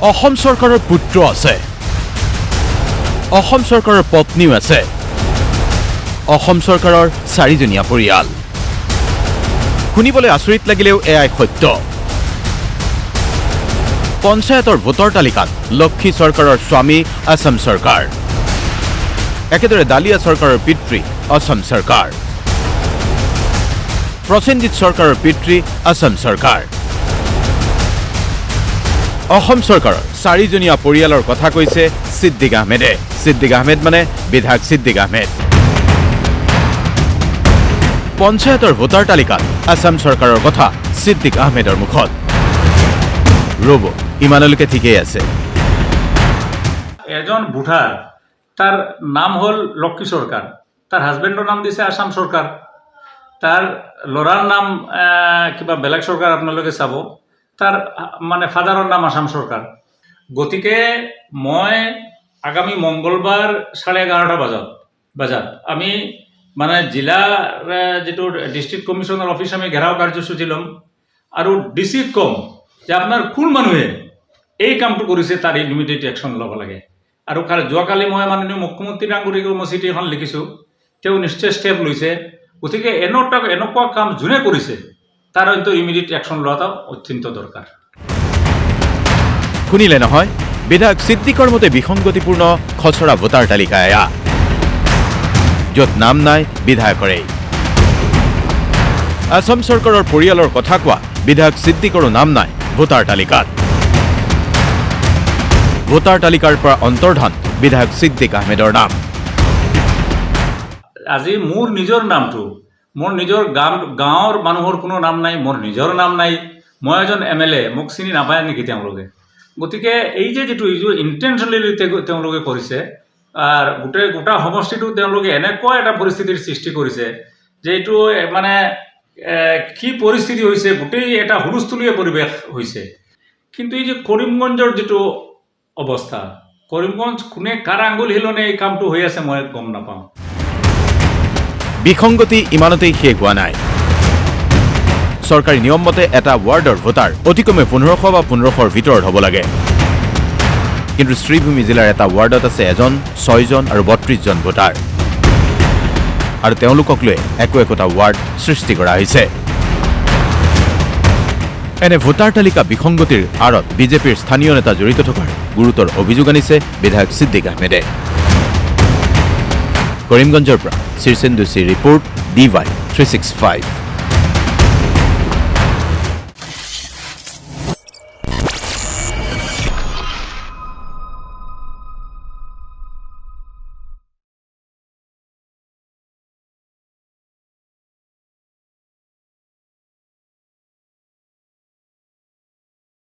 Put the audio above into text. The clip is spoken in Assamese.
অসম চৰকাৰৰ পুত্ৰ আছে, অসম চৰকাৰৰ পত্নীও আছে, অসম চৰকাৰৰ 4জনীয়া পৰিয়াল। শুনিবলৈ আচৰিত লাগিলেও এয়াই সত্য। পঞ্চায়তৰ ভোটৰ তালিকাত লক্ষী চৰকাৰৰ স্বামী আসাম চৰকাৰ, একেদৰে ডালিয়া চৰকাৰৰ পিতৃ অসম চৰকাৰ, প্ৰসেনজিৎ চৰকাৰৰ পিতৃ আসাম চৰকাৰ। অসম চৰকাৰৰ 4জনীয়া পৰিয়ালৰ কথা কৈছে ছিদ্দিক আহমেদে। ছিদ্দিক আহমেদ মানে বিধায়ক ছিদ্দিক আহমেদ। পঞ্চায়তৰ ভোটাৰ তালিকাত আসাম চৰকাৰৰ কথা ছিদ্দিক আহমেদৰ মুখত। ৰব, ইমানলৈকে ঠিকেই আছে। এজন ভোটাৰ, তাৰ নাম হ'ল লক্ষী চৰকাৰ, তাৰ হাজবেণ্ডৰ নাম দিছে আসাম চৰকাৰ, তাৰ ল'ৰাৰ নাম কিবা বেলেগ চৰকাৰ আপোনালোকে চাব, তাৰ মানে ফাদাৰৰ নাম আসাম চৰকাৰ। গতিকে মই আগামী মংগলবাৰ 11:30 বজাত আমি মানে জিলাৰ যিটো ডিষ্ট্ৰিক্ট কমিশ্যনাৰ অফিচ আমি ঘেৰাও কাৰ্যসূচী ল'ম আৰু ডিচিক ক'ম যে আপোনাৰ কোন মানুহে এই কামটো কৰিছে তাৰ ইমিডিয়েট একশ্যন ল'ব লাগে। আৰু যোৱাকালি মই মাননীয় মুখ্যমন্ত্ৰী ডাঙৰীয়াক মই চিঠি এখন লিখিছোঁ, তেওঁ নিশ্চয় ষ্টেপ লৈছে। গতিকে এনেকুৱা কাম যোনে কৰিছে তাৰ হয়তো ইমিডিয়েট একশ্যন লোৱাটো অত্যন্ত দৰকাৰ। শুনিলে নহয়, বিধায়ক ছিদ্দিকৰ মতে বিসংগতিপূৰ্ণ খচৰা ভোটাৰ তালিকা এয়া, য'ত নাম নাই বিধায়কৰেই। আসাম চৰকাৰৰ পৰিয়ালৰ কথা কোৱা বিধায়ক ছিদ্দিকৰো নাম নাই ভোটাৰ তালিকাত। ভোটাৰ তালিকাৰ পৰা অন্তৰ্ধান বিধায়ক ছিদ্দিক আহমেদৰ নাম। আজি মোৰ নিজৰ নামটো, মোৰ নিজৰ গাঁৱৰ মানুহৰ কোনো নাম নাই, মোৰ নিজৰ নাম নাই। মই এজন MLA, মোক চিনি নাপায় নেকি তেওঁলোকে? গতিকে এই যিটো ইণ্টেনশ্যনেলি তেওঁলোকে কৰিছে, গোটা সমষ্টিটো তেওঁলোকে এনেকুৱা এটা পৰিস্থিতিৰ সৃষ্টি কৰিছে যে এইটো মানে কি পৰিস্থিতি হৈছে, গোটেই এটা হুলস্থুলীয়া পৰিৱেশ হৈছে। কিন্তু এই যে কৰিমগঞ্জৰ যিটো অৱস্থা, কৰিমগঞ্জ কোনে কাৰ আঙুল হিলনে এই কামটো হৈ আছে মই গম নাপাওঁ। বিসংগতি ইমানতেই শেষ হোৱা নাই। চৰকাৰী নিয়ম মতে এটা ৱাৰ্ডৰ ভোটাৰ অতিকমে 1500 বা 1500ৰ ভিতৰত হ'ব লাগে। কিন্তু শ্ৰীভূমি জিলাৰ এটা ৱাৰ্ডত আছে 1জন, 6জন আৰু 32জন ভোটাৰ, আৰু তেওঁলোকক লৈ একোটা ৱাৰ্ড সৃষ্টি কৰা হৈছে। এনে ভোটাৰ তালিকা বিসংগতিৰ আঁৰত বিজেপিৰ স্থানীয় নেতা জড়িত থকাৰ গুৰুতৰ অভিযোগ আনিছে বিধায়ক ছিদ্দিক আহমেদে। কৰিমগঞ্জৰ পৰা শীৰ্ষেন্দু চি ৰিপৰ্ট, DY 365।